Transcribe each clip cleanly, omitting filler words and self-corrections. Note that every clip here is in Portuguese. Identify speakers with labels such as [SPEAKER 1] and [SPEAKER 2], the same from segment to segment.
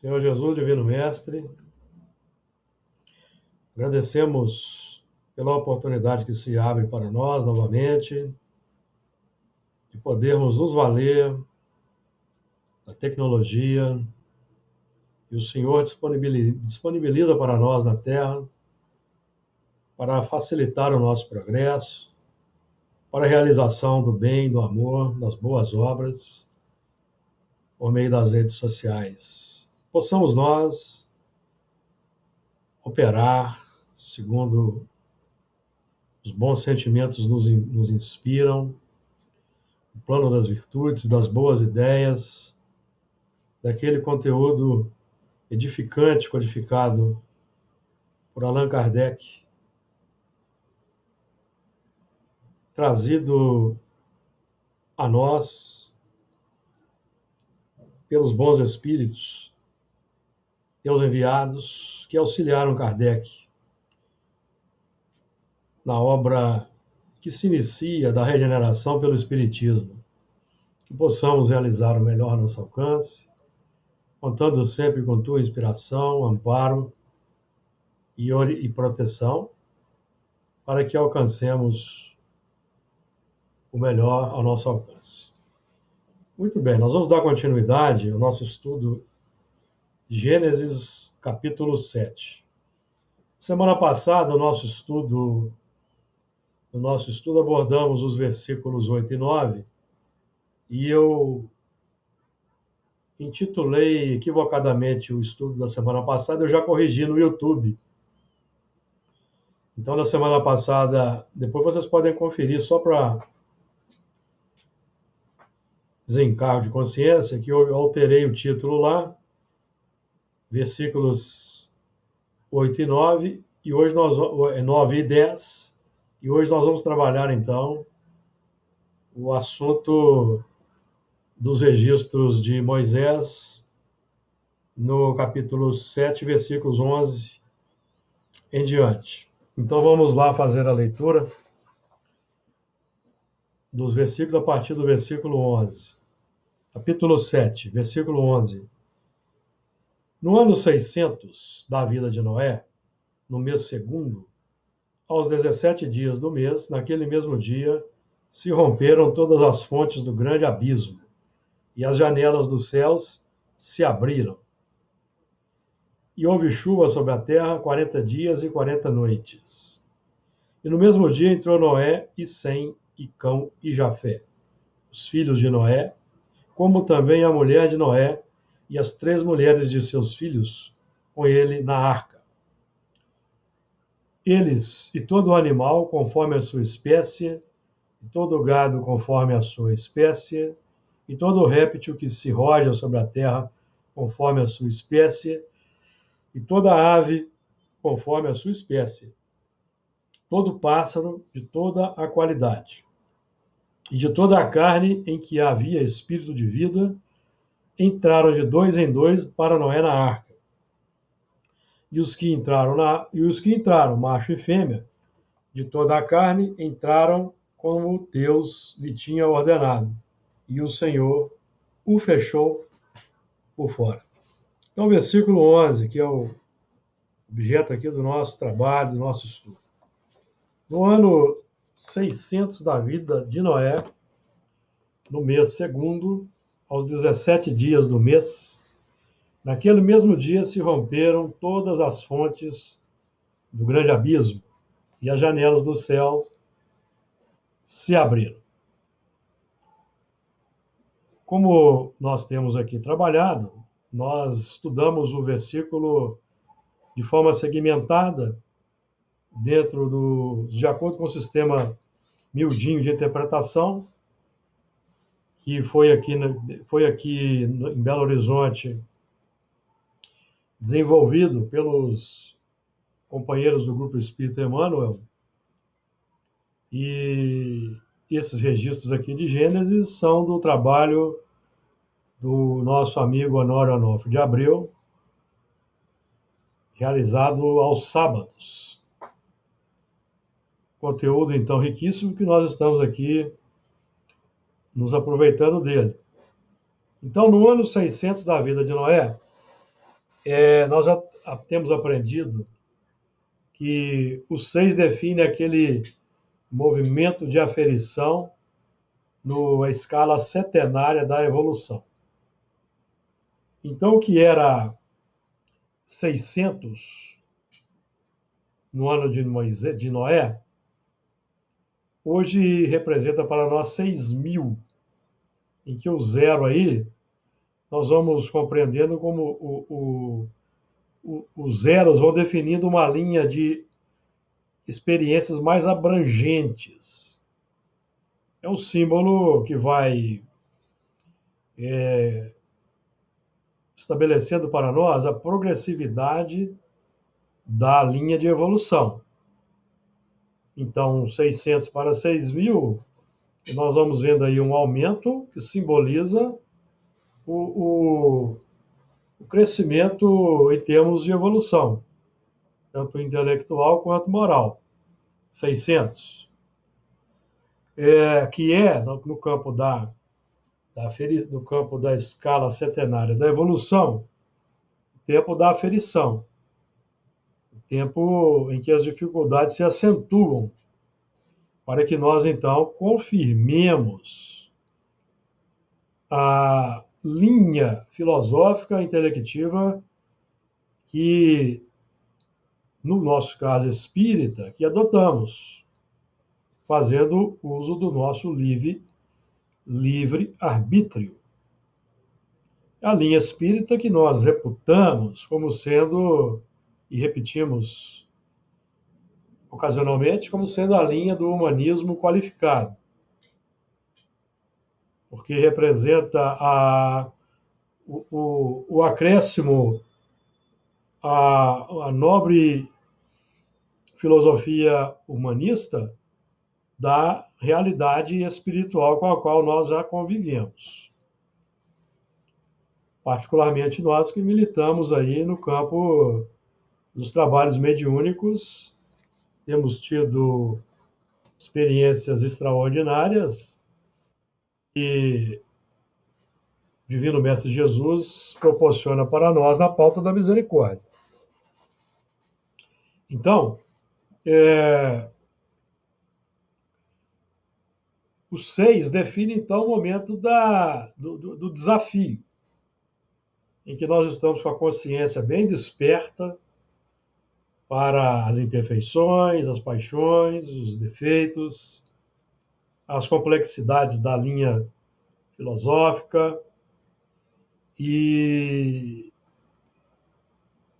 [SPEAKER 1] Senhor Jesus, Divino Mestre, agradecemos pela oportunidade que se abre para nós novamente, de podermos nos valer da tecnologia que o Senhor disponibiliza para nós na Terra, para facilitar o nosso progresso, para a realização do bem, do amor, das boas obras, por meio das redes sociais. Possamos nós operar segundo os bons sentimentos nos inspiram, o plano das virtudes, das boas ideias, daquele conteúdo edificante codificado por Allan Kardec, trazido a nós pelos bons espíritos, pelos enviados que auxiliaram Kardec na obra que se inicia da regeneração pelo Espiritismo. Que possamos realizar o melhor ao nosso alcance, contando sempre com tua inspiração, amparo e proteção, para que alcancemos o melhor ao nosso alcance. Muito bem, nós vamos dar continuidade ao nosso estudo de Gênesis, capítulo 7. Semana passada, no nosso estudo abordamos os versículos 8 e 9, e eu intitulei equivocadamente o estudo da semana passada, eu já corrigi no YouTube. Então, na semana passada, depois vocês podem conferir, só para desencargo de consciência, que eu alterei o título lá, versículos 8 e 9, e hoje 9 e 10, e hoje nós vamos trabalhar, então, o assunto dos registros de Moisés, no capítulo 7, versículos 11 em diante. Então, vamos lá fazer a leitura dos versículos a partir do versículo 11. Capítulo 7, versículo 11. No ano 600 da vida de Noé, no mês segundo, aos 17 dias do mês, naquele mesmo dia, se romperam todas as fontes do grande abismo, e as janelas dos céus se abriram. E houve chuva sobre a terra 40 dias e 40 noites. E no mesmo dia entrou Noé, e Sem, e Cão, e Jafé, os filhos de Noé, como também a mulher de Noé, e as 3 mulheres de seus filhos, com ele na arca. Eles e todo o animal conforme a sua espécie, e todo o gado conforme a sua espécie, e todo o réptil que se roja sobre a terra conforme a sua espécie, e toda ave conforme a sua espécie, todo pássaro de toda a qualidade, e de toda a carne em que havia espírito de vida, entraram de 2 em 2 para Noé na arca. E os que entraram, macho e fêmea, de toda a carne, entraram como Deus lhe tinha ordenado, e o Senhor o fechou por fora. Então, versículo 11, que é o objeto aqui do nosso trabalho, do nosso estudo. No ano 600 da vida de Noé, no mês segundo, aos 17 dias do mês, naquele mesmo dia se romperam todas as fontes do grande abismo, e as janelas do céu se abriram. Como nós temos aqui trabalhado, nós estudamos o versículo de forma segmentada, de acordo com o sistema miudinho de interpretação, que foi aqui em Belo Horizonte desenvolvido pelos companheiros do Grupo Espírita Emmanuel. E esses registros aqui de Gênesis são do trabalho do nosso amigo Honório Onofre de Abreu, realizado aos sábados. Conteúdo, então, riquíssimo, que nós estamos aqui nos aproveitando dele. Então, no ano 600 da vida de Noé, Nós já temos aprendido que o 6 define aquele movimento de aferição na escala setenária da evolução. Então, o que era 600 no ano de Noé, hoje representa para nós 6.000, em que o zero aí, nós vamos compreendendo como os zeros vão definindo uma linha de experiências mais abrangentes. É um símbolo que vai estabelecendo para nós a progressividade da linha de evolução. Então, 600 para 6.000, nós vamos vendo aí um aumento que simboliza o crescimento em termos de evolução, tanto intelectual quanto moral. 600, que é no campo no campo da escala setenária da evolução, o tempo da aferição, o tempo em que as dificuldades se acentuam, para que nós, então, confirmemos a linha filosófica intelectiva que, no nosso caso espírita, que adotamos, fazendo uso do nosso livre arbítrio. A linha espírita que nós reputamos como sendo, e repetimos ocasionalmente, como sendo a linha do humanismo qualificado, porque representa o acréscimo à nobre filosofia humanista da realidade espiritual com a qual nós já convivemos. Particularmente nós que militamos aí no campo dos trabalhos mediúnicos, temos tido experiências extraordinárias e o Divino Mestre Jesus proporciona para nós na pauta da misericórdia. Então, o 6 define, então, o momento do desafio, em que nós estamos com a consciência bem desperta para as imperfeições, as paixões, os defeitos, as complexidades da linha filosófica, e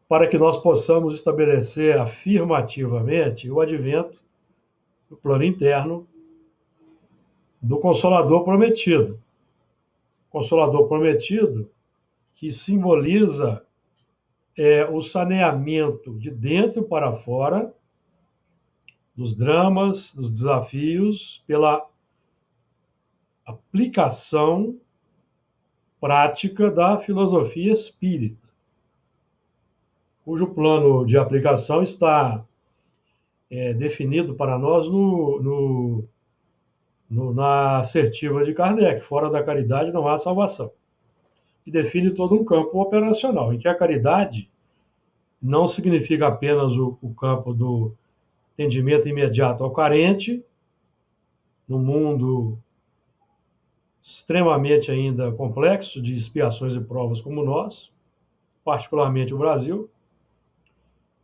[SPEAKER 1] para que nós possamos estabelecer afirmativamente o advento no plano interno do Consolador Prometido. Consolador Prometido que simboliza o saneamento de dentro para fora dos dramas, dos desafios, pela aplicação prática da filosofia espírita, cujo plano de aplicação está definido para nós na assertiva de Kardec: fora da caridade não há salvação. E define todo um campo operacional, em que a caridade não significa apenas o campo do atendimento imediato ao carente, no mundo extremamente ainda complexo de expiações e provas como o nosso, particularmente o Brasil,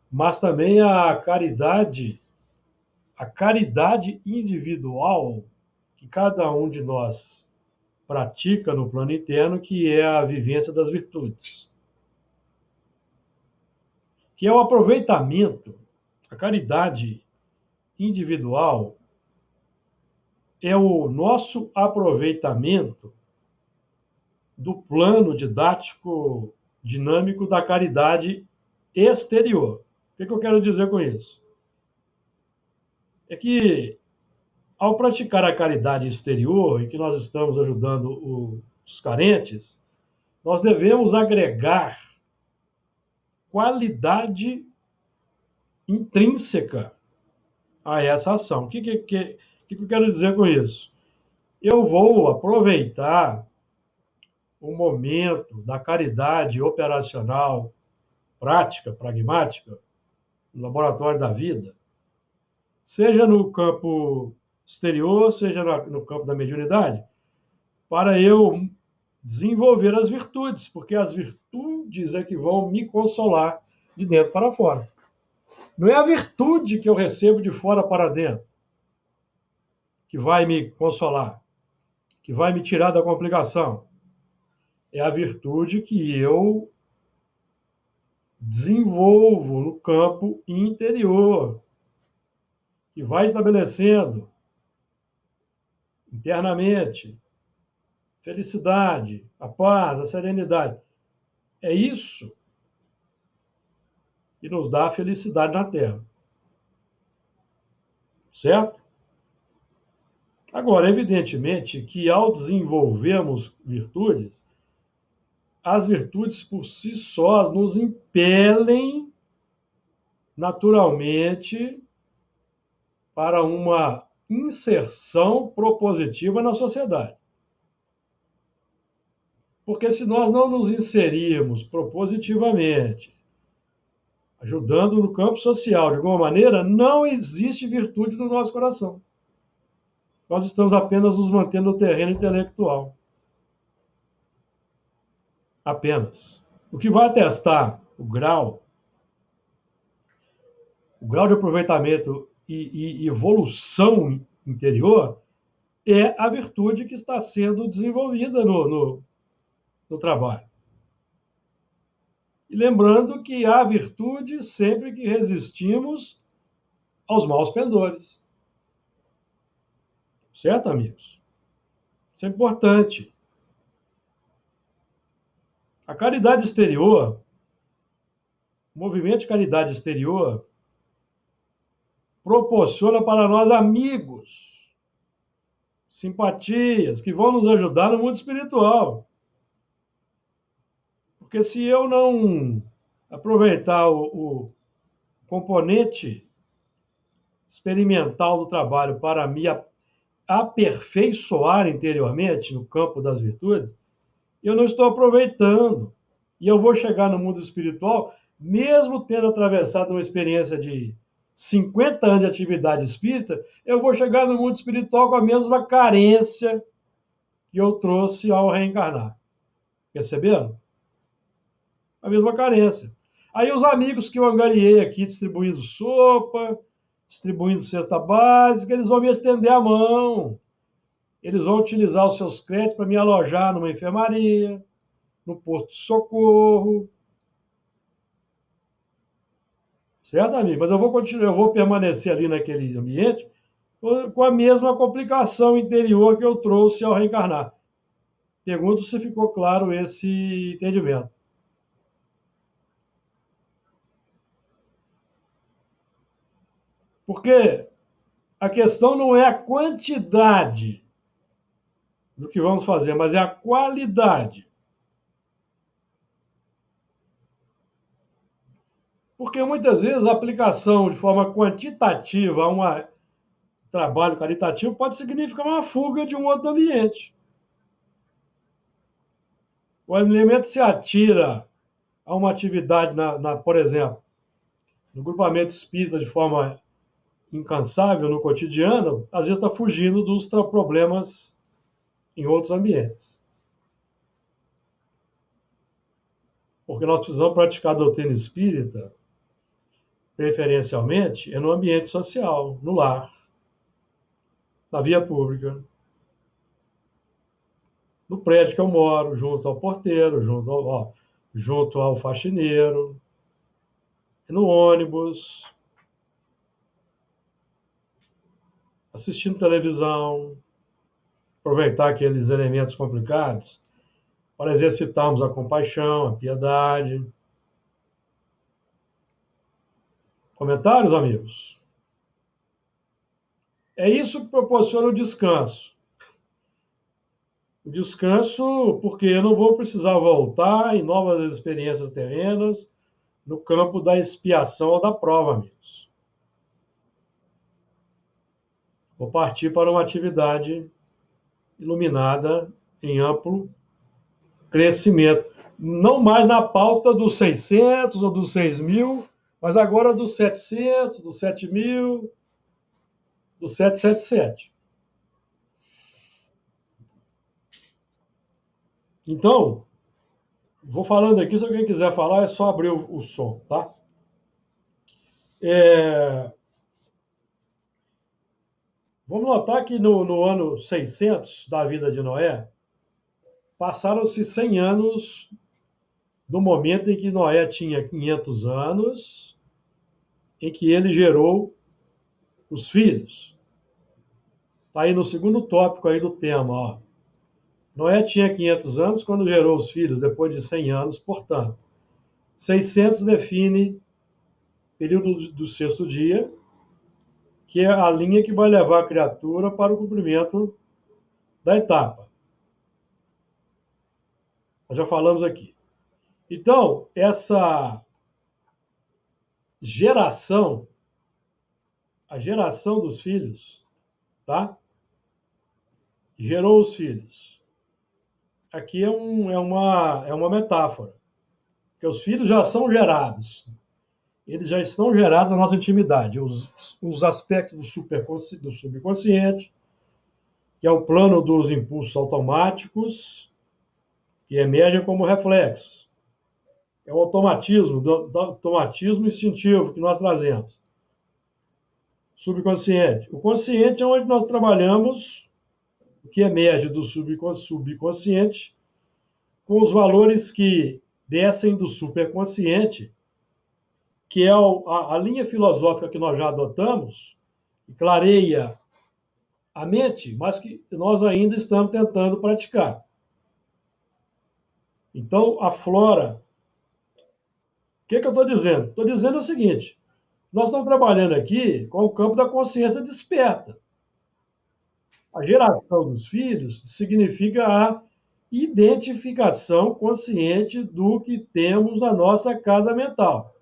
[SPEAKER 1] mas também a caridade individual que cada um de nós pratica no plano interno, que é a vivência das virtudes, que é o aproveitamento. A caridade individual é o nosso aproveitamento do plano didático dinâmico da caridade exterior. O que eu quero dizer com isso? É que, ao praticar a caridade exterior, em que nós estamos ajudando os carentes, nós devemos agregar qualidade intrínseca a essa ação. O que eu quero dizer com isso? Eu vou aproveitar o momento da caridade operacional prática, pragmática, no laboratório da vida, seja no campo exterior, seja no campo da mediunidade, para eu desenvolver as virtudes, porque as virtudes é que vão me consolar de dentro para fora. Não é a virtude que eu recebo de fora para dentro que vai me consolar, que vai me tirar da complicação. É a virtude que eu desenvolvo no campo interior, que vai estabelecendo internamente felicidade, a paz, a serenidade. É isso que nos dá a felicidade na Terra. Certo? Agora, evidentemente que ao desenvolvermos virtudes, as virtudes por si sós nos impelem naturalmente para uma inserção propositiva na sociedade. Porque se nós não nos inserirmos propositivamente, ajudando no campo social de alguma maneira, não existe virtude no nosso coração. Nós estamos apenas nos mantendo no terreno intelectual. Apenas. O que vai atestar o grau de aproveitamento e evolução interior é a virtude que está sendo desenvolvida no trabalho. E lembrando que há virtude sempre que resistimos aos maus pendores. Certo, amigos? Isso é importante. A caridade exterior, o movimento de caridade exterior, proporciona para nós amigos, simpatias, que vão nos ajudar no mundo espiritual. Porque se eu não aproveitar o componente experimental do trabalho para me aperfeiçoar interiormente no campo das virtudes, eu não estou aproveitando. E eu vou chegar no mundo espiritual, mesmo tendo atravessado uma experiência de 50 anos de atividade espírita, eu vou chegar no mundo espiritual com a mesma carência que eu trouxe ao reencarnar. Perceberam? A mesma carência. Aí os amigos que eu angariei aqui distribuindo sopa, distribuindo cesta básica, eles vão me estender a mão. Eles vão utilizar os seus créditos para me alojar numa enfermaria, no posto de socorro. Certo, amigo? Mas eu vou continuar, eu vou permanecer ali naquele ambiente com a mesma complicação interior que eu trouxe ao reencarnar. Pergunto se ficou claro esse entendimento. Porque a questão não é a quantidade do que vamos fazer, mas é a qualidade. Porque muitas vezes a aplicação de forma quantitativa a um trabalho caritativo pode significar uma fuga de um outro ambiente. O elemento se atira a uma atividade, por exemplo, no grupamento espírita de forma incansável no cotidiano, às vezes está fugindo dos problemas em outros ambientes. Porque nós precisamos praticar a doutrina espírita, preferencialmente, no ambiente social, no lar, na via pública, no prédio que eu moro, junto ao porteiro, junto ao faxineiro, no ônibus, assistindo televisão, aproveitar aqueles elementos complicados para exercitarmos a compaixão, a piedade. Comentários, amigos? É isso que proporciona o descanso. O descanso, porque eu não vou precisar voltar em novas experiências terrenas no campo da expiação ou da prova, amigos. Vou partir para uma atividade iluminada em amplo crescimento. não mais na pauta dos 600 ou dos 6.000, mas agora dos 700, dos 7.000, dos 777. Então, vou falando aqui, se alguém quiser falar, é só abrir o som, tá? Vamos notar que no ano 600 da vida de Noé, passaram-se 100 anos do momento em que Noé tinha 500 anos, em que ele gerou os filhos. Está aí no segundo tópico aí do tema. Ó. Noé tinha 500 anos quando gerou os filhos, depois de 100 anos, portanto. 600 define período do sexto dia, que é a linha que vai levar a criatura para o cumprimento da etapa. Nós já falamos aqui. Então, essa geração, a geração dos filhos, tá? Gerou os filhos. Aqui é uma metáfora, porque os filhos já são gerados. Eles já estão gerados na nossa intimidade. Os aspectos do subconsciente, que é o plano dos impulsos automáticos, que emergem como reflexos. É o automatismo, do automatismo instintivo que nós trazemos. Subconsciente. O consciente é onde nós trabalhamos o que emerge do subconsciente com os valores que descem do superconsciente, que é a linha filosófica que nós já adotamos, que clareia a mente, mas que nós ainda estamos tentando praticar. Então, aflora. O que eu estou dizendo? Estou dizendo o seguinte: nós estamos trabalhando aqui com o campo da consciência desperta. A geração dos filhos significa a identificação consciente do que temos na nossa casa mental,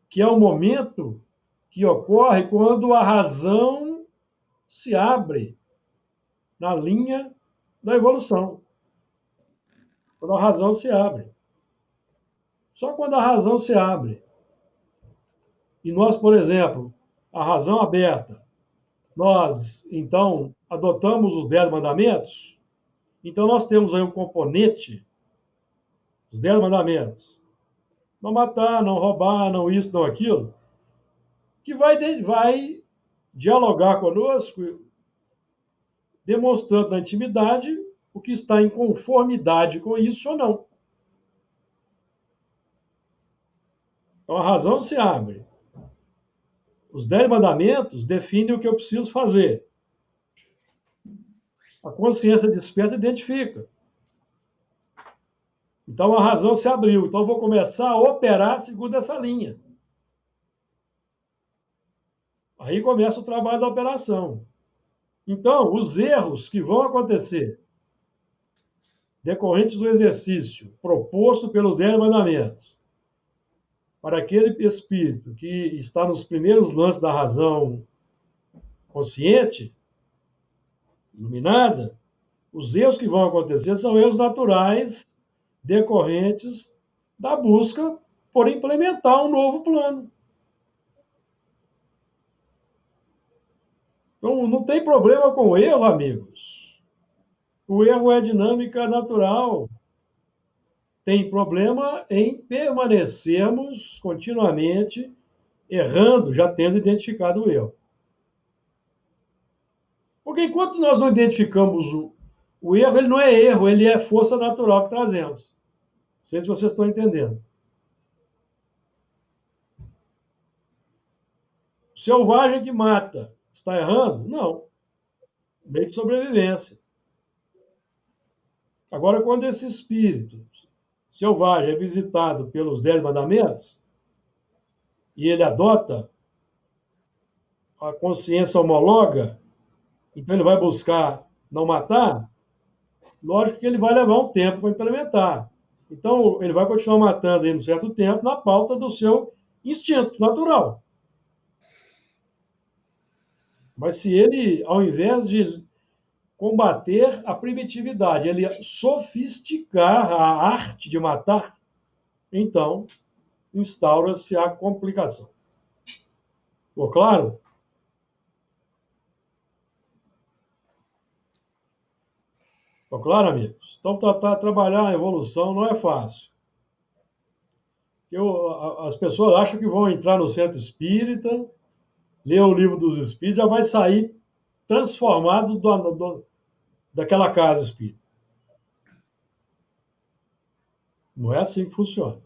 [SPEAKER 1] que é o momento que ocorre quando a razão se abre na linha da evolução. Quando a razão se abre. Só quando a razão se abre. E nós, por exemplo, a razão aberta, nós, então, adotamos os 10 mandamentos, então nós temos aí um componente, os 10 mandamentos. Não matar, não roubar, não isso, não aquilo, que vai dialogar conosco, demonstrando na intimidade o que está em conformidade com isso ou não. Então a razão se abre. Os 10 mandamentos definem o que eu preciso fazer. A consciência desperta identifica. Então a razão se abriu. Então eu vou começar a operar segundo essa linha. Aí começa o trabalho da operação. Então, os erros que vão acontecer decorrentes do exercício proposto pelos 10 mandamentos para aquele espírito que está nos primeiros lances da razão consciente, iluminada, os erros que vão acontecer são erros naturais decorrentes da busca por implementar um novo plano. Então, não tem problema com o erro, amigos. O erro é dinâmica natural. Tem problema em permanecermos continuamente errando, já tendo identificado o erro. Porque enquanto nós não identificamos o erro, ele não é erro, ele é força natural que trazemos. Não sei se vocês estão entendendo. O selvagem que mata está errando? Não. Meio de sobrevivência. Agora, quando esse espírito selvagem é visitado pelos 10 mandamentos e ele adota a consciência homologa, então ele vai buscar não matar, lógico que ele vai levar um tempo para implementar. Então, ele vai continuar matando em um certo tempo na pauta do seu instinto natural. Mas se ele, ao invés de combater a primitividade, ele ia sofisticar a arte de matar, então instaura-se a complicação. Ficou claro? Ficou claro, amigos? Então, trabalhar a evolução não é fácil. As pessoas acham que vão entrar no centro espírita, ler o livro dos espíritos, já vai sair transformado daquela casa espírita. Não é assim que funciona.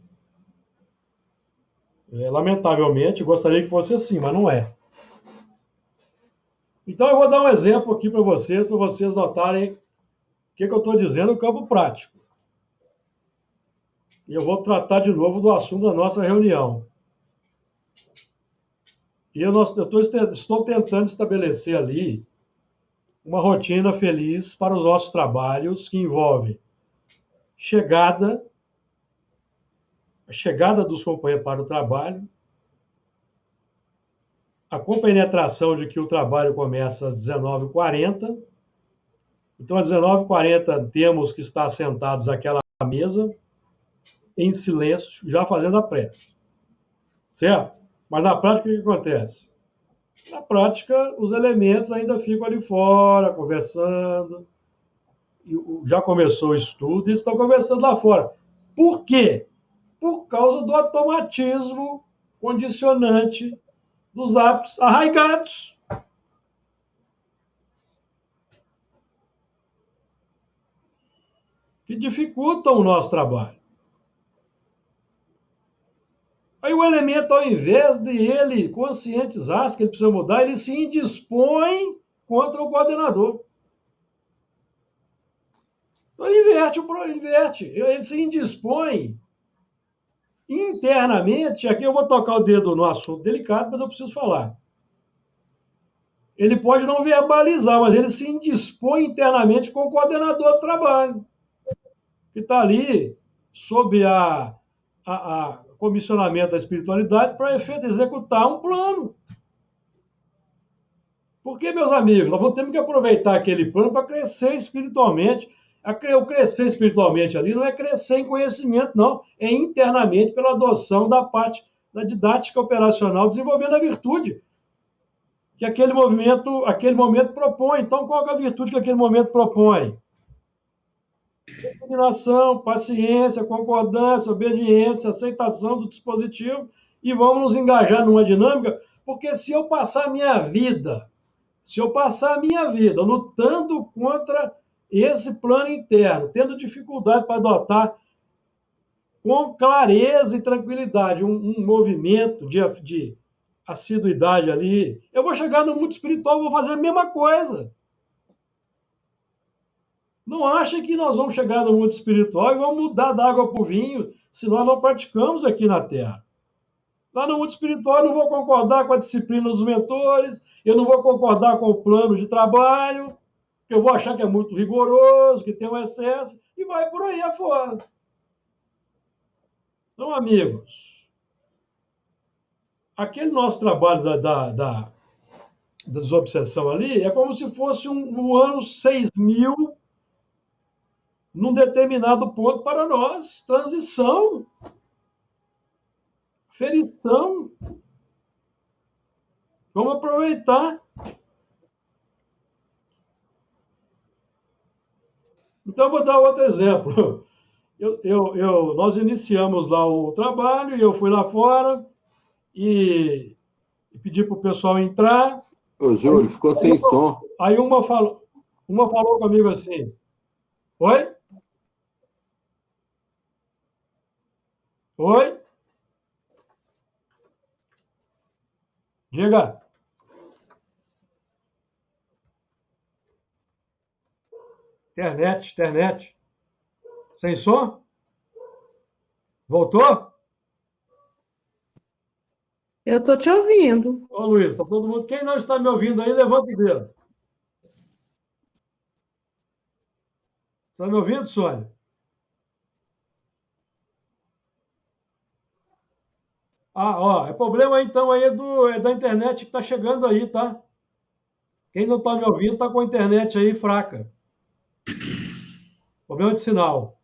[SPEAKER 1] Lamentavelmente, gostaria que fosse assim, mas não é. Então, eu vou dar um exemplo aqui para vocês notarem o que eu estou dizendo no campo prático. E eu vou tratar de novo do assunto da nossa reunião. E estou tentando estabelecer ali uma rotina feliz para os nossos trabalhos que envolve a chegada dos companheiros para o trabalho, a compenetração de que o trabalho começa às 19h40. Então, às 19h40, temos que estar sentados àquela mesa, em silêncio, já fazendo a prece. Certo? Mas na prática, o que acontece? Na prática, os elementos ainda ficam ali fora, conversando. Já começou o estudo e estão conversando lá fora. Por quê? Por causa do automatismo condicionante dos hábitos arraigados. Que dificultam o nosso trabalho. Aí o elemento, ao invés de ele conscientizar que ele precisa mudar, ele se indispõe contra o coordenador. Então ele inverte. Ele se indispõe internamente. Aqui eu vou tocar o dedo no assunto delicado, mas eu preciso falar. Ele pode não verbalizar, mas ele se indispõe internamente com o coordenador do trabalho, que está ali sob a comissionamento da espiritualidade para executar um plano. Porque, meus amigos, nós vamos ter que aproveitar aquele plano para crescer espiritualmente. O crescer espiritualmente ali não é crescer em conhecimento, não. É internamente pela adoção da parte da didática operacional, desenvolvendo a virtude que aquele momento propõe. Então, qual é a virtude que aquele momento propõe? Determinação, paciência, concordância, obediência, aceitação do dispositivo, e vamos nos engajar numa dinâmica, porque se eu passar a minha vida lutando contra esse plano interno, tendo dificuldade para adotar com clareza e tranquilidade um movimento de assiduidade ali, eu vou chegar no mundo espiritual e vou fazer a mesma coisa. Não acha que nós vamos chegar no mundo espiritual e vamos mudar da água para o vinho se nós não praticamos aqui na Terra. Lá no mundo espiritual eu não vou concordar com a disciplina dos mentores, eu não vou concordar com o plano de trabalho, que eu vou achar que é muito rigoroso, que tem um excesso, e vai por aí afora. Então, amigos, aquele nosso trabalho da desobsessão ali é como se fosse no ano 6000, num determinado ponto para nós, transição, ferição. Vamos aproveitar. Então, eu vou dar outro exemplo. Nós iniciamos lá o trabalho, e eu fui lá fora e pedi para o pessoal entrar.
[SPEAKER 2] Ô, Júlio, ficou sem som.
[SPEAKER 1] Aí uma falou comigo assim: Oi? Oi? Diga. Internet. Sem som? Voltou?
[SPEAKER 3] Eu estou te ouvindo.
[SPEAKER 1] Ô, Luiz, tá todo mundo. Quem não está me ouvindo aí, levanta o dedo. Está me ouvindo, Sônia? Ah, ó, é problema então aí é da internet que está chegando aí, tá? Quem não está me ouvindo está com a internet aí fraca. Problema de sinal.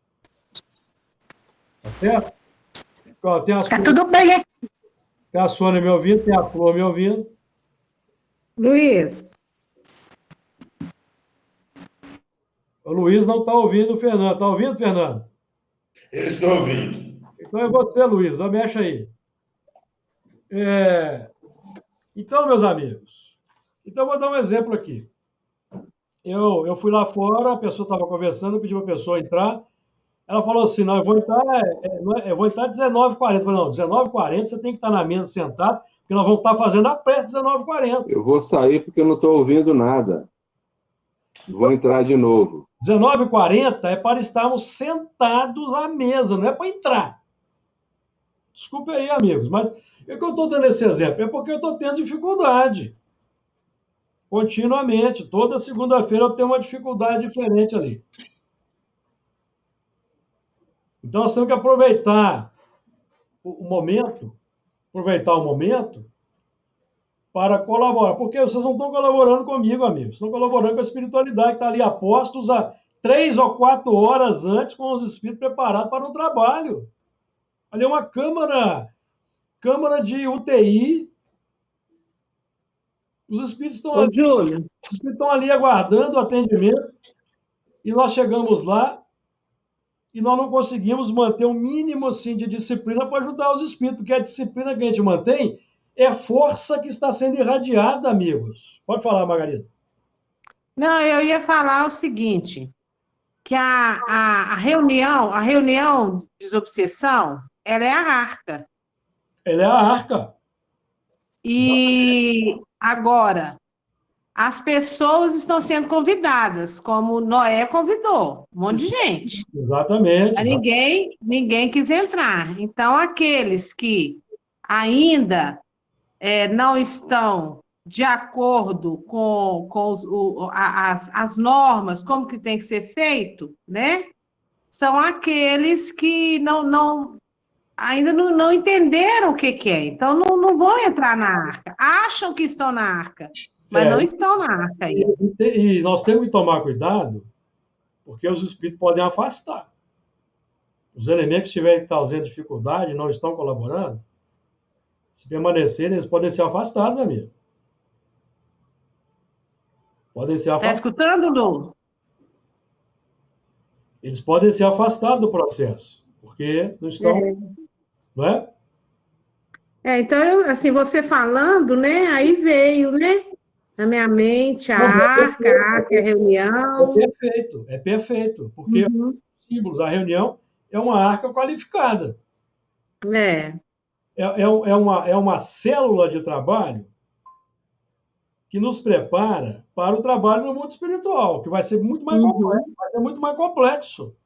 [SPEAKER 1] Tá certo? Ó, tem
[SPEAKER 4] Tá tudo bem aqui.
[SPEAKER 1] tem a Sônia me ouvindo, tem a Flor me ouvindo.
[SPEAKER 3] Luiz,
[SPEAKER 1] O Luiz não está ouvindo o Fernando. Está ouvindo, Fernando?
[SPEAKER 5] Eu estou ouvindo.
[SPEAKER 1] Então é você, Luiz. Mexe aí. Então, meus amigos, então eu vou dar um exemplo aqui. Eu fui lá fora, a pessoa estava conversando, eu pedi para a pessoa entrar. Ela falou assim: não, eu vou entrar, eu vou entrar 19h40. Eu falei: não, 19h40 você tem que estar na mesa sentado, porque nós vamos estar fazendo a prece 19h40.
[SPEAKER 2] Eu vou sair porque eu não estou ouvindo nada. Vou entrar de novo.
[SPEAKER 1] 19h40 é para estarmos sentados à mesa, não é para entrar. Desculpe aí, amigos, mas é que eu estou dando esse exemplo? É porque eu estou tendo dificuldade. Continuamente. Toda segunda-feira eu tenho uma dificuldade diferente ali. Então nós temos que aproveitar o momento para colaborar. Porque vocês não estão colaborando comigo, amigos. Estão colaborando com a espiritualidade, que está ali apostos há 3 ou 4 horas antes, com os espíritos preparados para um trabalho. Ali é uma câmara de UTI. Os espíritos
[SPEAKER 3] ô Júlio,
[SPEAKER 1] estão ali aguardando o atendimento. E nós chegamos lá e nós não conseguimos manter um mínimo assim, de disciplina para ajudar os espíritos, porque a disciplina que a gente mantém é força que está sendo irradiada, amigos. Pode falar, Margarida.
[SPEAKER 3] não, eu ia falar o seguinte, que a reunião de desobsessão, ela é a arca.
[SPEAKER 1] Ela é a arca.
[SPEAKER 3] E agora, as pessoas estão sendo convidadas, como Noé convidou, um monte de gente.
[SPEAKER 1] Exatamente.
[SPEAKER 3] Mas ninguém quis entrar. Então, aqueles que ainda não estão de acordo com as normas, como que tem que ser feito, né? São aqueles que ainda não entenderam o que é. Então, não vão entrar na arca. Acham que estão na arca, mas não estão na arca ainda.
[SPEAKER 1] E nós temos que tomar cuidado, porque os espíritos podem afastar. Os elementos que estiverem causando dificuldade, não estão colaborando, se permanecerem, eles podem ser afastados, amigo. Podem ser
[SPEAKER 3] Está
[SPEAKER 1] afastados.
[SPEAKER 3] escutando, Lu?
[SPEAKER 1] Eles podem ser afastados do processo, porque não estão, não é?
[SPEAKER 3] Então, assim, você falando, né? Aí veio, né? Na minha mente, a arca, a reunião.
[SPEAKER 1] É perfeito, porque os símbolos, a reunião é uma arca qualificada. É uma célula de trabalho que nos prepara para o trabalho no mundo espiritual, que vai ser muito mais complexo, vai ser muito mais complexo.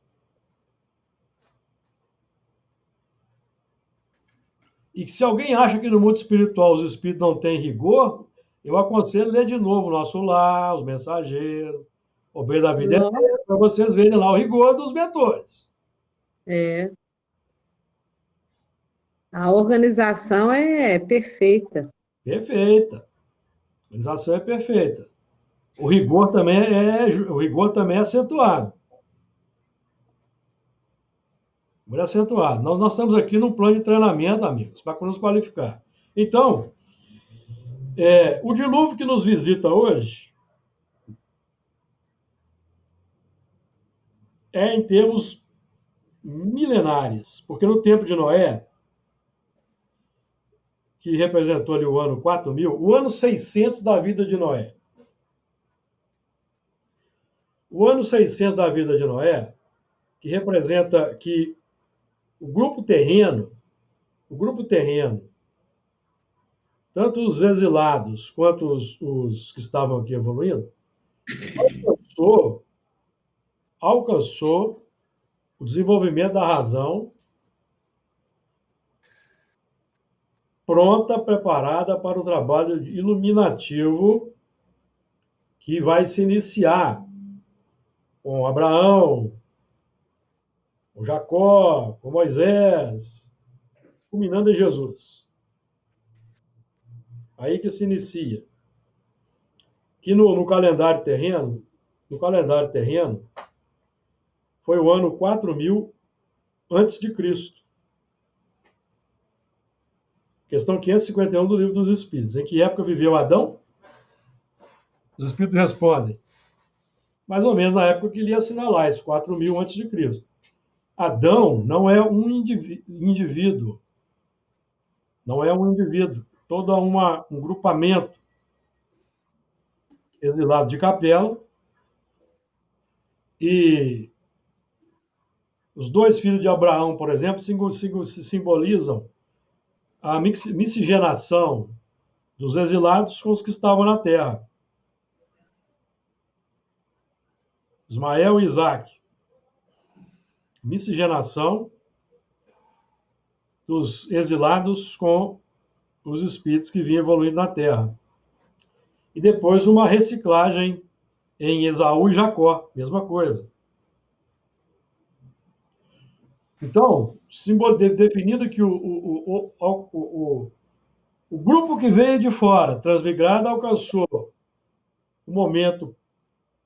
[SPEAKER 1] E que se alguém acha que no mundo espiritual os espíritos não têm rigor, eu aconselho ler de novo o Nosso Lar, os Mensageiros, o Bem da Vida Eterna, para vocês verem lá o rigor dos mentores.
[SPEAKER 3] A organização é perfeita.
[SPEAKER 1] Perfeita. A organização é perfeita. O rigor também é acentuado. Muito acentuado. Nós estamos aqui num plano de treinamento, amigos, para nos qualificar. Então, o dilúvio que nos visita hoje é em termos milenares, porque no tempo de Noé, que representou ali o ano 4000, o ano 600 da vida de Noé. O ano 600 da vida de Noé, que representa que o grupo terreno, tanto os exilados quanto os que estavam aqui evoluindo, alcançou o desenvolvimento da razão pronta, preparada para o trabalho iluminativo que vai se iniciar com Abraão, com Jacó, com Moisés, culminando em Jesus. Aí que se inicia. que no calendário terreno, foi o ano 4000 antes de Cristo. Questão 551 do Livro dos Espíritos. Em que época viveu Adão? Os Espíritos respondem. Mais ou menos na época que ele ia assinalar, isso, 4000 antes de Cristo. Adão não é um indivíduo. Não é um indivíduo. Todo um grupamento exilado de Capela. E os dois filhos de Abraão, por exemplo, simbolizam a miscigenação dos exilados com os que estavam na terra. Ismael e Isaac. Miscigenação dos exilados com os espíritos que vinham evoluindo na terra. E depois uma reciclagem em Esaú e Jacó, mesma coisa. Então, definido que o grupo que veio de fora, transmigrado, alcançou o momento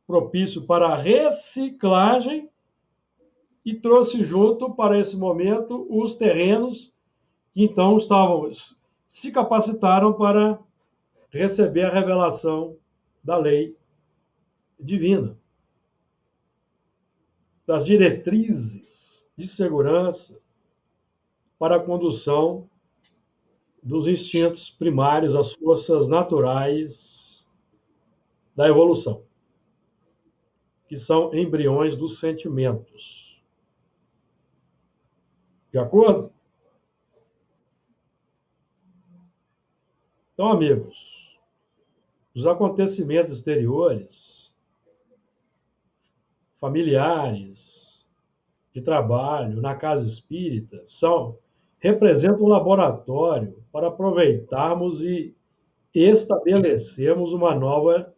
[SPEAKER 1] propício para a reciclagem e trouxe junto para esse momento os terrenos que então se capacitaram para receber a revelação da lei divina, das diretrizes de segurança para a condução dos instintos primários, as forças naturais da evolução, que são embriões dos sentimentos. De acordo? Então, amigos, os acontecimentos exteriores, familiares, de trabalho, na casa espírita, representam um laboratório para aproveitarmos e estabelecermos uma nova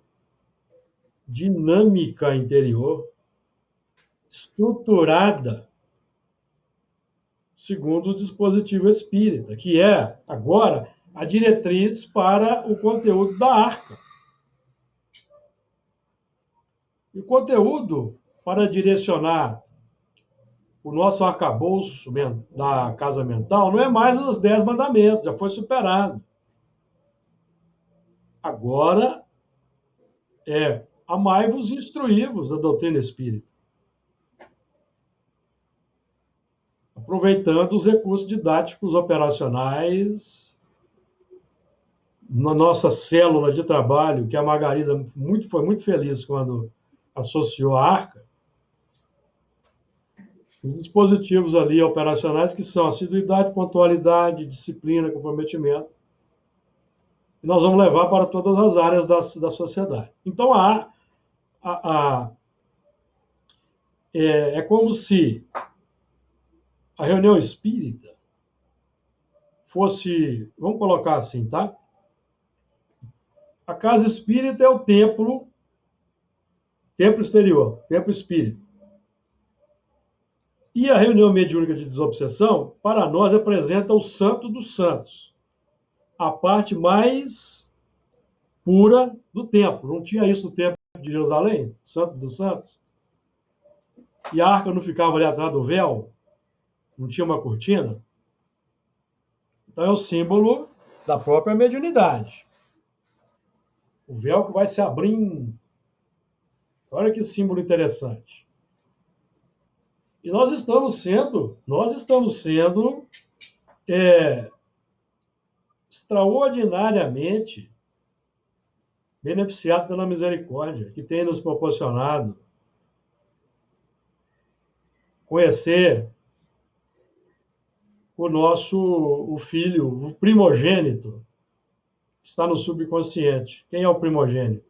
[SPEAKER 1] dinâmica interior estruturada segundo o dispositivo espírita, que é, agora, a diretriz para o conteúdo da arca. E o conteúdo para direcionar o nosso arcabouço da casa mental não é mais os 10 mandamentos, já foi superado. Agora é amai-vos e instruí-vos, a doutrina espírita. Aproveitando os recursos didáticos operacionais na nossa célula de trabalho, que a Margarida foi muito feliz quando associou a arca, os dispositivos ali operacionais que são assiduidade, pontualidade, disciplina, comprometimento. E nós vamos levar para todas as áreas da sociedade. Então, é como se a reunião espírita fosse, vamos colocar assim, tá? A casa espírita é o templo exterior, templo espírita. E a reunião mediúnica de desobsessão, para nós, representa o santo dos santos, a parte mais pura do templo. Não tinha isso no templo de Jerusalém, santo dos santos? E a arca não ficava ali atrás do véu? Não tinha uma cortina? Então é o símbolo da própria mediunidade. O véu que vai se abrindo. Olha que símbolo interessante. E nós estamos sendo extraordinariamente beneficiados pela misericórdia que tem nos proporcionado conhecer o filho, o primogênito, que está no subconsciente. Quem é o primogênito?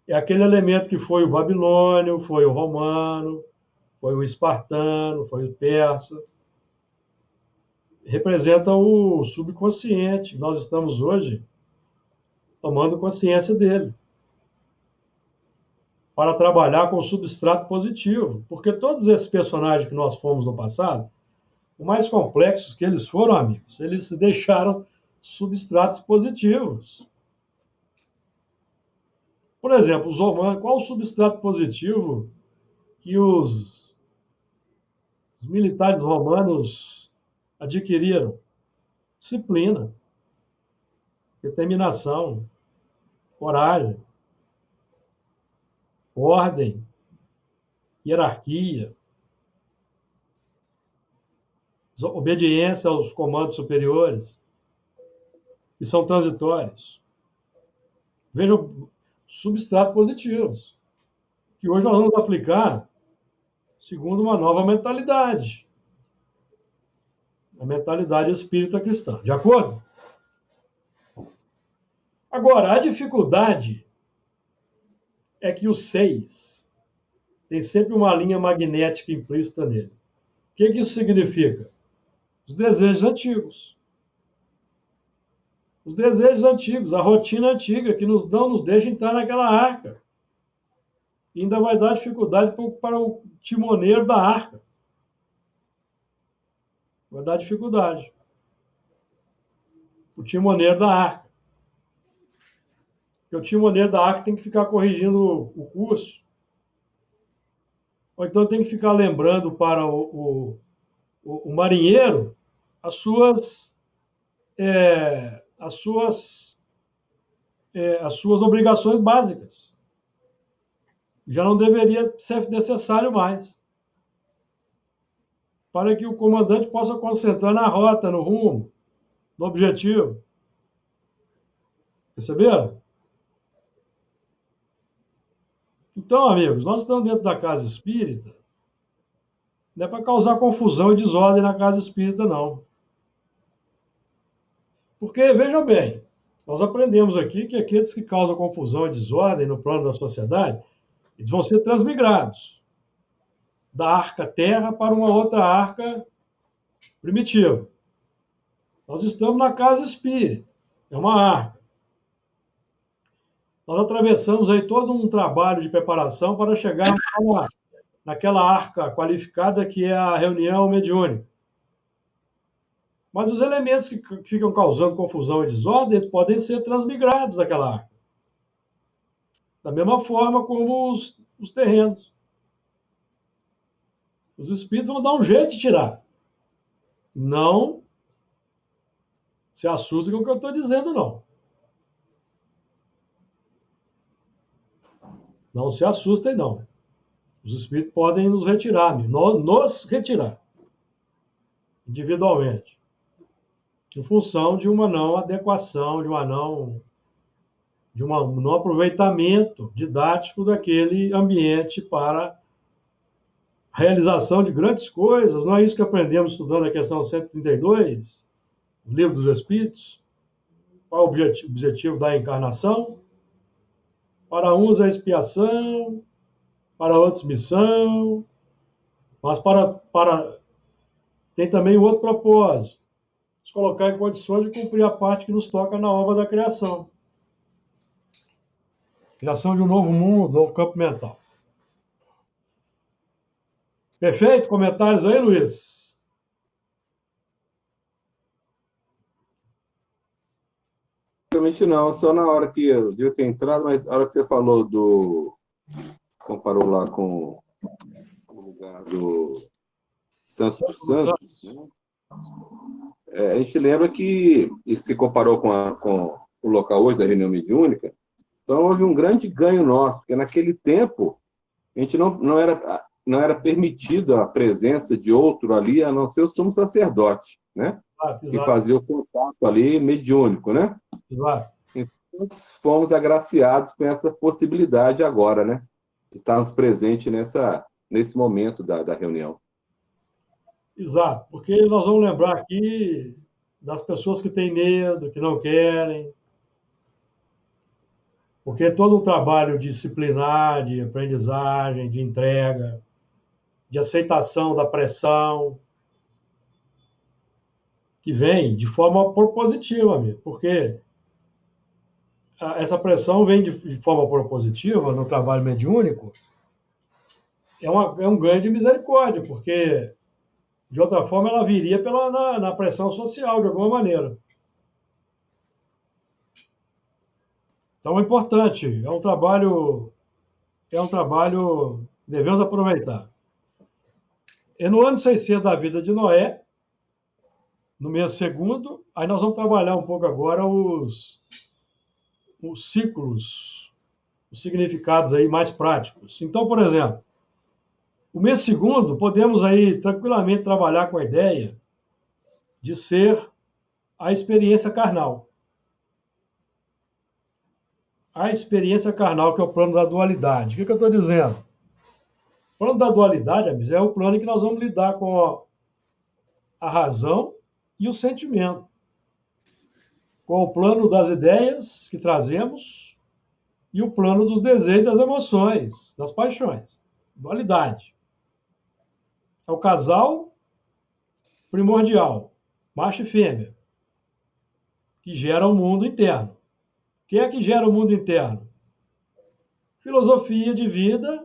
[SPEAKER 1] É aquele elemento que foi o babilônio, foi o romano, foi o espartano, foi o persa. Representa o subconsciente. Nós estamos hoje tomando consciência dele para trabalhar com o substrato positivo. Porque todos esses personagens que nós fomos no passado, os mais complexos que eles foram, amigos, eles deixaram substratos positivos. Por exemplo, os romanos, qual o substrato positivo que os militares romanos adquiriram? Disciplina, determinação, coragem, ordem, hierarquia, obediência aos comandos superiores, que são transitórios. Vejam, substratos positivos, que hoje nós vamos aplicar segundo uma nova mentalidade, a mentalidade espírita cristã. De acordo? Agora, a dificuldade é que o 6 tem sempre uma linha magnética implícita nele. O que isso significa? Os desejos antigos. Os desejos antigos, a rotina antiga, que não nos deixa entrar naquela arca. E ainda vai dar dificuldade para o timoneiro da arca. Vai dar dificuldade. O timoneiro da arca. Porque o timoneiro da arca tem que ficar corrigindo o curso. Ou então tem que ficar lembrando para o marinheiro as suas obrigações básicas. Já não deveria ser necessário mais. Para que o comandante possa concentrar na rota, no rumo, no objetivo. Perceberam? Então, amigos, nós estamos dentro da casa espírita, não é para causar confusão e desordem na casa espírita, não. Porque, vejam bem, nós aprendemos aqui que aqueles que causam confusão e desordem no plano da sociedade, eles vão ser transmigrados da arca terra para uma outra arca primitiva. Nós estamos na casa espírita, é uma arca. Nós atravessamos aí todo um trabalho de preparação para chegar naquela arca qualificada que é a reunião mediúnica. Mas os elementos que ficam causando confusão e desordem, eles podem ser transmigrados daquela arca. Da mesma forma como os terrenos. Os espíritos vão dar um jeito de tirar. Não se assustem com o que eu estou dizendo, não. Não se assustem, não. Os espíritos podem nos retirar, nos retirar, individualmente, em função de uma não adequação, de um não aproveitamento didático daquele ambiente para a realização de grandes coisas. Não é isso que aprendemos estudando a questão 132, o Livro dos Espíritos? Qual é o objetivo da encarnação? Para uns é expiação, para outros missão, mas tem também um outro propósito, nos colocar em condições de cumprir a parte que nos toca na obra da criação. Criação de um novo mundo, novo campo mental. Perfeito? Comentários aí, Luiz?
[SPEAKER 2] Realmente não, só na hora que eu devia ter entrado, mas na hora que você falou comparou lá com o lugar do Santos dos Santos, né? A gente lembra que se comparou com o local hoje da reunião mediúnica, então houve um grande ganho nosso, porque naquele tempo a gente não era permitido a presença de outro ali, a não ser o sumo sacerdote, né?
[SPEAKER 1] Exato.
[SPEAKER 2] Que fazia o contato ali mediúnico, né?
[SPEAKER 1] Exato.
[SPEAKER 2] Então, fomos agraciados com essa possibilidade agora, né? Estarmos presentes nesse momento da reunião.
[SPEAKER 1] Exato, porque nós vamos lembrar aqui das pessoas que têm medo, que não querem, porque todo um trabalho disciplinar, de aprendizagem, de entrega, de aceitação da pressão, que vem de forma propositiva, amigo, porque essa pressão vem de forma propositiva no trabalho mediúnico, é um ganho de misericórdia, porque de outra forma ela viria na pressão social, de alguma maneira. Então é importante, é um trabalho que devemos aproveitar. É no ano 600 da vida de Noé, no mês segundo, aí nós vamos trabalhar um pouco agora os ciclos, os significados aí mais práticos. Então, por exemplo, o mês segundo, podemos aí tranquilamente trabalhar com a ideia de ser a experiência carnal. A experiência carnal, que é o plano da dualidade. O que eu estou dizendo? O plano da dualidade, amigos, é o plano em que nós vamos lidar com a razão e o sentimento. Com o plano das ideias que trazemos e o plano dos desejos, das emoções, das paixões. Dualidade. É o casal primordial, macho e fêmea, que gera o mundo interno. O que é que gera o mundo interno? Filosofia de vida,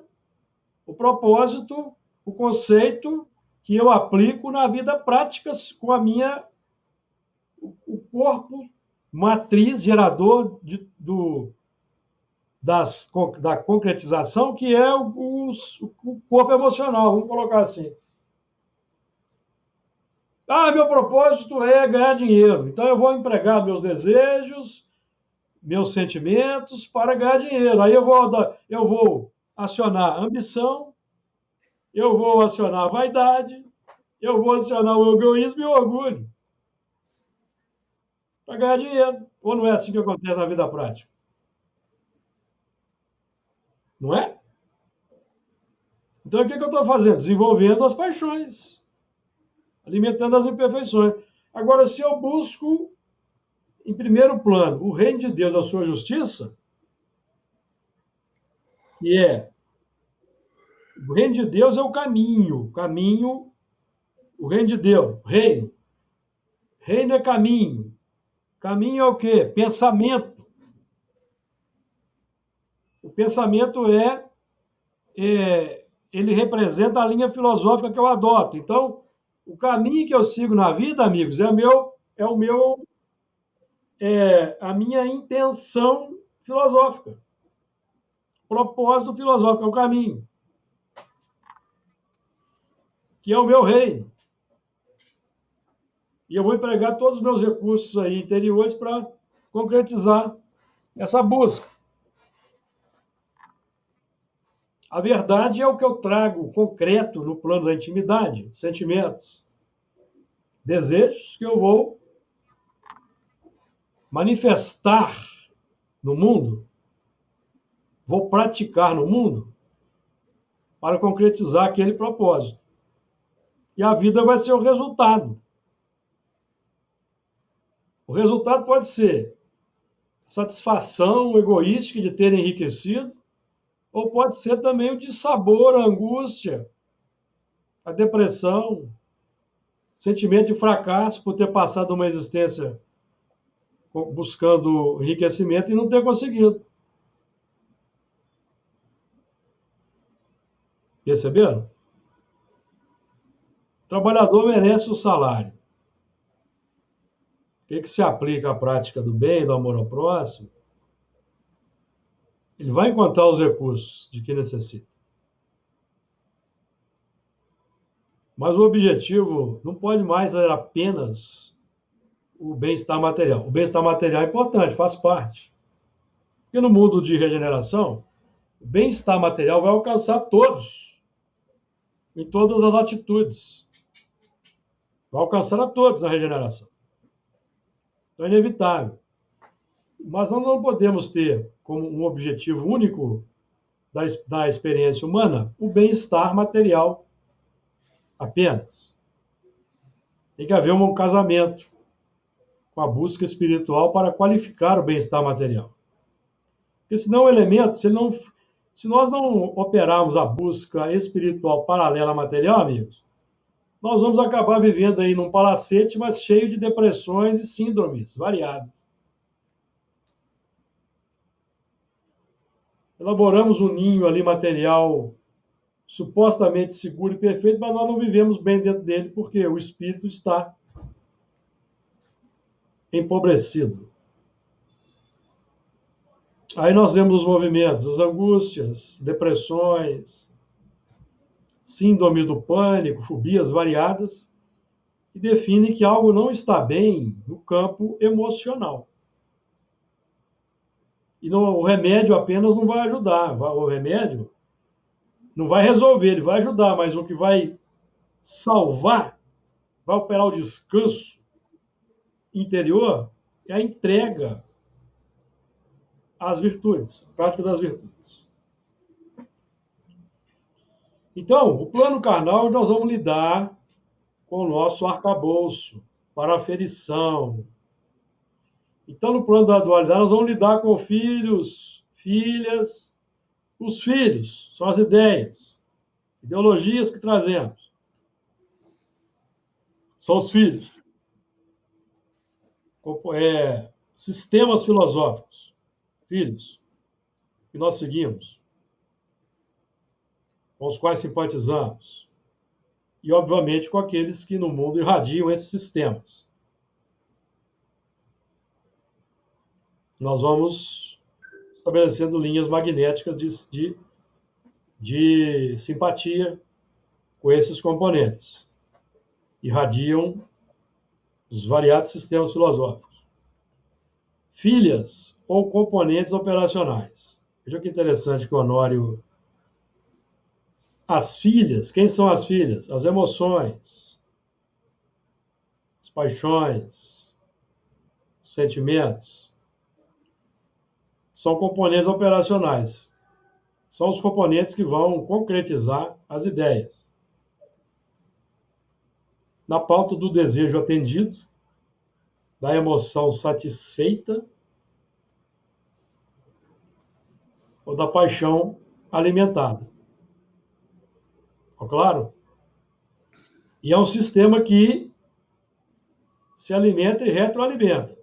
[SPEAKER 1] o propósito, o conceito que eu aplico na vida prática com o corpo matriz, gerador da concretização, que é o corpo emocional, vamos colocar assim. Meu propósito é ganhar dinheiro, então eu vou empregar meus desejos, meus sentimentos para ganhar dinheiro. Aí eu vou acionar ambição, eu vou acionar a vaidade, eu vou acionar o egoísmo e o orgulho para ganhar dinheiro. Ou não é assim que acontece na vida prática? Não é? Então, o que eu estou fazendo? Desenvolvendo as paixões, alimentando as imperfeições. Agora, se eu busco, em primeiro plano, o reino de Deus, a sua justiça, que é o reino de Deus é o caminho, o reino de Deus, reino é caminho. Caminho é o quê? Pensamento. O pensamento ele representa a linha filosófica que eu adoto. Então, o caminho que eu sigo na vida, amigos, a minha intenção filosófica. Propósito filosófico é o caminho, que é o meu reino. E eu vou empregar todos os meus recursos aí interiores para concretizar essa busca. A verdade é o que eu trago concreto no plano da intimidade, sentimentos, desejos que eu vou manifestar no mundo, vou praticar no mundo para concretizar aquele propósito. E a vida vai ser o resultado. O resultado pode ser satisfação egoística de ter enriquecido, ou pode ser também o dissabor, a angústia, a depressão, sentimento de fracasso por ter passado uma existência buscando enriquecimento e não ter conseguido. Perceberam? O trabalhador merece o salário. O que se aplica à prática do bem, do amor ao próximo? Ele vai encontrar os recursos de que necessita. Mas o objetivo não pode mais ser apenas o bem-estar material. O bem-estar material é importante, faz parte. Porque no mundo de regeneração, o bem-estar material vai alcançar todos, em todas as atitudes. Vai alcançar a todos na regeneração. Então é inevitável. Mas nós não podemos ter como um objetivo único da experiência humana o bem-estar material apenas. Tem que haver um casamento com a busca espiritual para qualificar o bem-estar material. Porque senão o elemento, se nós não operarmos a busca espiritual paralela à material, amigos, nós vamos acabar vivendo aí num palacete, mas cheio de depressões e síndromes variadas. Elaboramos um ninho ali material supostamente seguro e perfeito, mas nós não vivemos bem dentro dele porque o espírito está empobrecido. Aí nós vemos os movimentos, as angústias, depressões, síndrome do pânico, fobias variadas, que definem que algo não está bem no campo emocional. E o remédio apenas não vai ajudar. O remédio não vai resolver, ele vai ajudar, mas o que vai salvar, vai operar o descanso interior, é a entrega às virtudes, a prática das virtudes. Então, o plano carnal, nós vamos lidar com o nosso arcabouço para aferição. Então, no plano da dualidade, nós vamos lidar com filhos, filhas. Os filhos são as ideias, ideologias que trazemos. São os filhos. Sistemas filosóficos, filhos, que nós seguimos, com os quais simpatizamos. E, obviamente, com aqueles que no mundo irradiam esses sistemas. Nós vamos estabelecendo linhas magnéticas de simpatia com esses componentes. Irradiam os variados sistemas filosóficos. Filhas ou componentes operacionais. Veja que interessante que o Honório... As filhas, quem são as filhas? As emoções, as paixões, os sentimentos. São componentes operacionais. São os componentes que vão concretizar as ideias. Na pauta do desejo atendido, da emoção satisfeita ou da paixão alimentada. Ficou claro? E é um sistema que se alimenta e retroalimenta.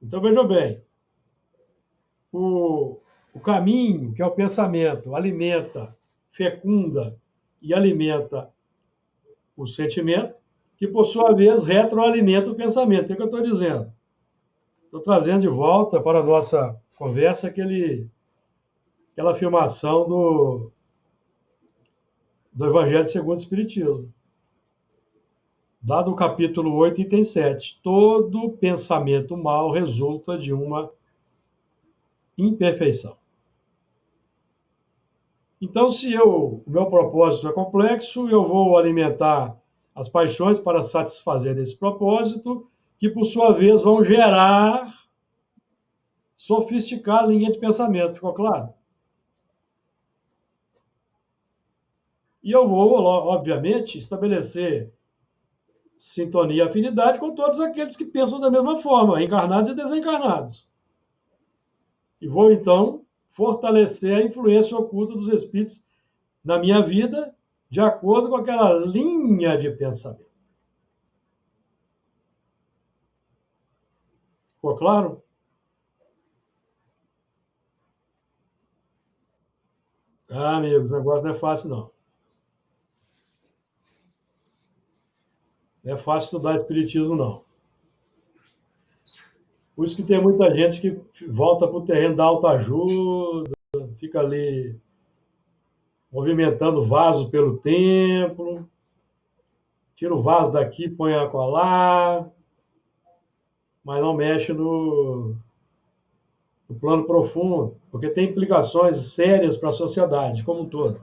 [SPEAKER 1] Então, veja bem, o caminho, que é o pensamento, alimenta, fecunda e alimenta o sentimento, que, por sua vez, retroalimenta o pensamento. O que eu estou dizendo? Estou trazendo de volta para a nossa conversa aquela afirmação do Evangelho segundo o Espiritismo. Dado o capítulo 8, item 7. Todo pensamento mau resulta de uma imperfeição. Então, se o meu propósito é complexo, eu vou alimentar as paixões para satisfazer esse propósito, que, por sua vez, vão sofisticar a linha de pensamento. Ficou claro? E eu vou, obviamente, estabelecer sintonia e afinidade com todos aqueles que pensam da mesma forma, encarnados e desencarnados. E vou, então, fortalecer a influência oculta dos espíritos na minha vida, de acordo com aquela linha de pensamento. Ficou claro? Ah, amigos, o negócio não é fácil, não. Não é fácil estudar espiritismo, não. Por isso que tem muita gente que volta para o terreno da autoajuda, fica ali movimentando vaso pelo templo, tira o vaso daqui, põe a acolá, mas não mexe no plano profundo, porque tem implicações sérias para a sociedade como um todo.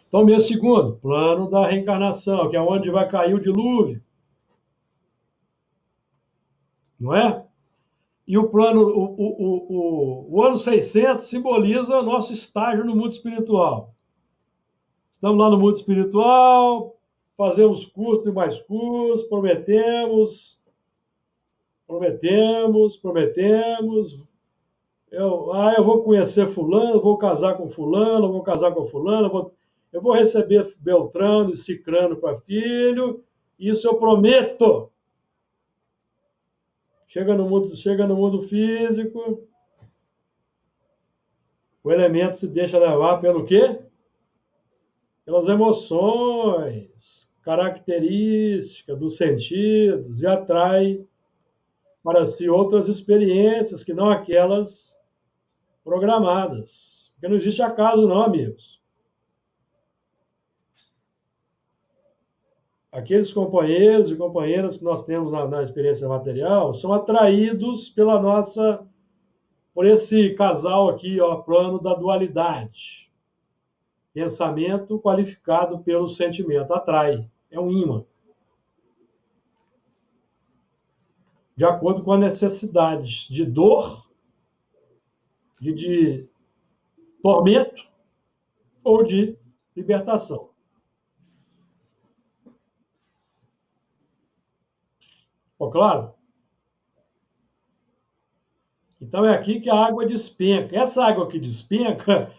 [SPEAKER 1] Então, mês segundo, plano da reencarnação, que é onde vai cair o dilúvio. Não é? E o plano, o ano 600 simboliza o nosso estágio no mundo espiritual. Estamos lá no mundo espiritual, fazemos curso e mais curso, prometemos. Eu vou conhecer fulano, vou casar com fulano, vou casar com fulano, eu vou receber Beltrano e Cicrano para filho, isso eu prometo. Chega no mundo físico, o elemento se deixa levar pelo quê? Pelas emoções, características dos sentidos, e atrai para si outras experiências que não aquelas programadas. Porque não existe acaso, não, amigos. Aqueles companheiros e companheiras que nós temos na experiência material são atraídos por esse casal aqui, ó, plano da dualidade. Pensamento qualificado pelo sentimento. Atrai. É um imã. De acordo com as necessidades de dor, de tormento ou de libertação. Ficou claro? Então é aqui que a água despenca. Essa água que despenca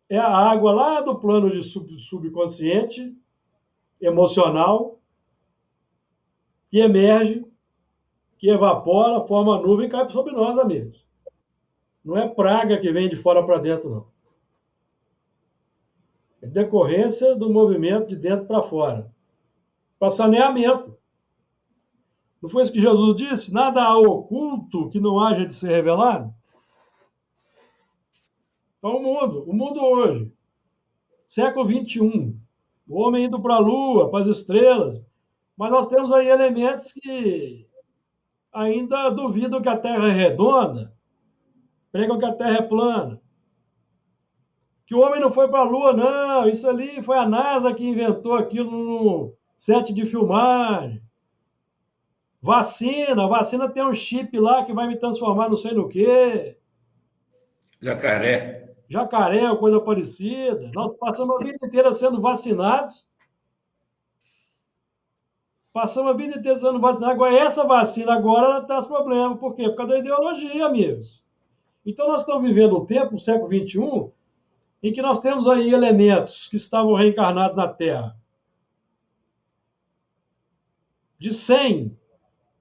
[SPEAKER 1] é a água lá do plano de subconsciente, emocional, que emerge, que evapora, forma nuvem e cai sobre nós, amigos. Não é praga que vem de fora para dentro, não. É decorrência do movimento de dentro para fora. Para saneamento. Não foi isso que Jesus disse? Nada há oculto que não haja de ser revelado? Então, o mundo hoje, século XXI, o homem indo para a Lua, para as estrelas, mas nós temos aí elementos que ainda duvidam que a Terra é redonda, pregam que a Terra é plana, que o homem não foi para a Lua, não, isso ali foi a NASA que inventou aquilo no set de filmagem. Vacina tem um chip lá que vai me transformar não sei no quê. Jacaré ou coisa parecida. Nós passamos a vida inteira sendo vacinados. Agora, essa vacina agora ela traz problema. Por quê? Por causa da ideologia, amigos. Então, nós estamos vivendo um tempo, no século XXI, em que nós temos aí elementos que estavam reencarnados na Terra de 100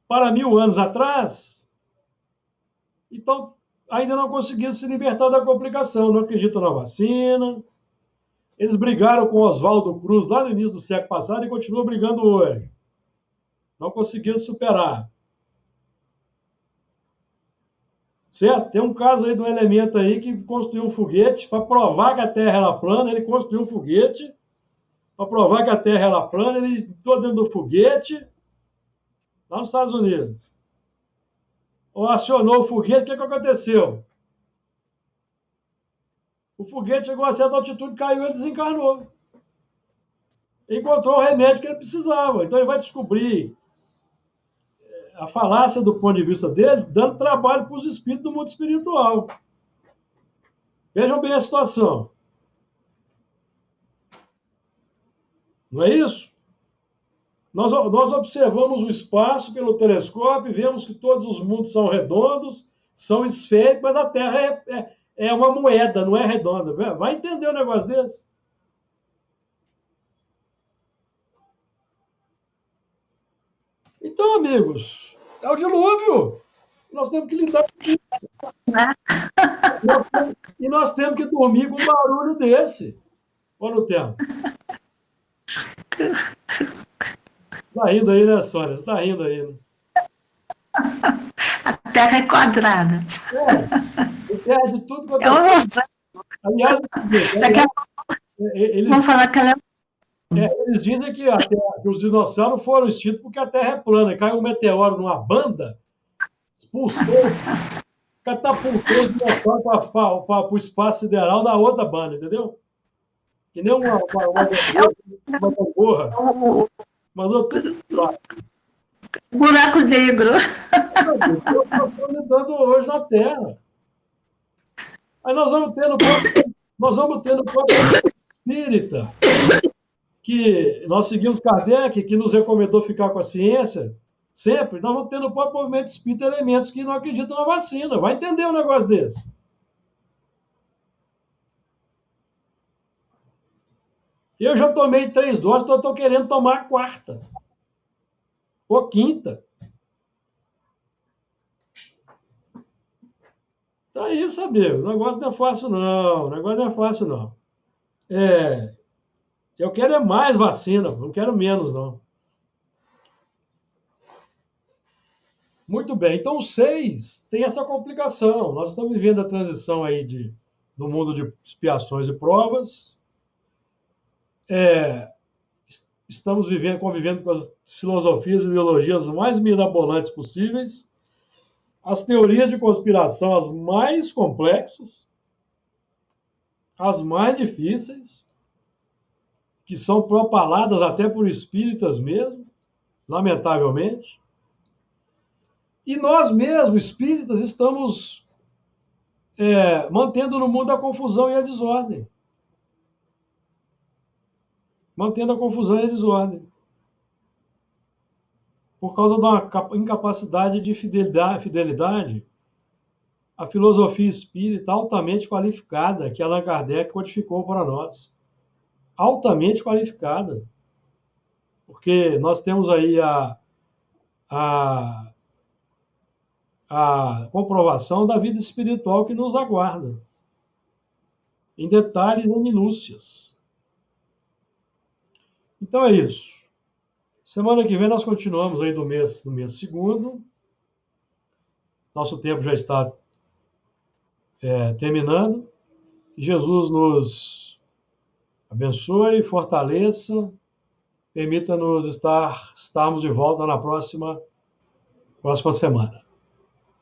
[SPEAKER 1] para 1000 anos atrás, então ainda não conseguiram se libertar da complicação, não acreditam na vacina. Eles brigaram com Oswaldo Cruz lá no início do século passado e continuam brigando hoje. Não conseguiram superar. Certo? Tem um caso aí de um elemento aí que construiu um foguete para provar que a Terra era plana. Ele construiu um foguete para provar que a Terra era plana. Ele entrou dentro do foguete lá nos Estados Unidos. Acionou o foguete, o que aconteceu? O foguete chegou a certa altitude, caiu e ele desencarnou. Encontrou o remédio que ele precisava. Então ele vai descobrir a falácia do ponto de vista dele, dando trabalho para os espíritos do mundo espiritual. Vejam bem a situação. Não é isso? Nós observamos o espaço pelo telescópio e vemos que todos os mundos são redondos, são esféricos, mas a Terra é uma moeda, não é redonda. Vai entender um negócio desse? Então, amigos, é o dilúvio. Nós temos que lidar com isso. E nós temos que dormir com um barulho desse. Ou não temos? Você está rindo aí, né, Sônia? Você está rindo aí, né?
[SPEAKER 4] A Terra é quadrada.
[SPEAKER 1] É terra de tudo quanto
[SPEAKER 4] Eu não sei.
[SPEAKER 1] Aliás,
[SPEAKER 4] Vamos falar que ela
[SPEAKER 1] eles dizem que os dinossauros foram extintos porque a Terra é plana. Caiu um meteoro numa banda, expulsou, catapultou os dinossauros para o espaço sideral da outra banda, entendeu? Que nem uma porra. Mandou tudo lá.
[SPEAKER 4] Buraco negro.
[SPEAKER 1] Eu estou lidando hoje na Terra. Aí nós vamos ter no próprio espírita, que nós seguimos Kardec, que nos recomendou ficar com a ciência, sempre, nós vamos ter no próprio movimento espírita elementos que não acreditam na vacina. Vai entender um negócio desse. Eu já tomei 3 doses, então estou querendo tomar a 4ª. Ou 5ª. Então é isso, amigo. O negócio não é fácil, não. Eu quero é mais vacina, não quero menos, não. Muito bem. Então, o 6 tem essa complicação. Nós estamos vivendo a transição aí do mundo de expiações e provas. Estamos convivendo com as filosofias e ideologias mais mirabolantes possíveis, as teorias de conspiração as mais complexas, as mais difíceis, que são propaladas até por espíritas mesmo, lamentavelmente. E nós mesmos, espíritas, estamos mantendo no mundo a confusão e a desordem. Mantendo a confusão e a desordem. Por causa de uma incapacidade de fidelidade à filosofia espírita altamente qualificada que Allan Kardec codificou para nós. Altamente qualificada. Porque nós temos aí a comprovação da vida espiritual que nos aguarda. Em detalhes e minúcias. Então é isso. Semana que vem nós continuamos aí no mês segundo. Nosso tempo já está terminando. Que Jesus nos abençoe, fortaleça, permita-nos estarmos de volta na próxima semana.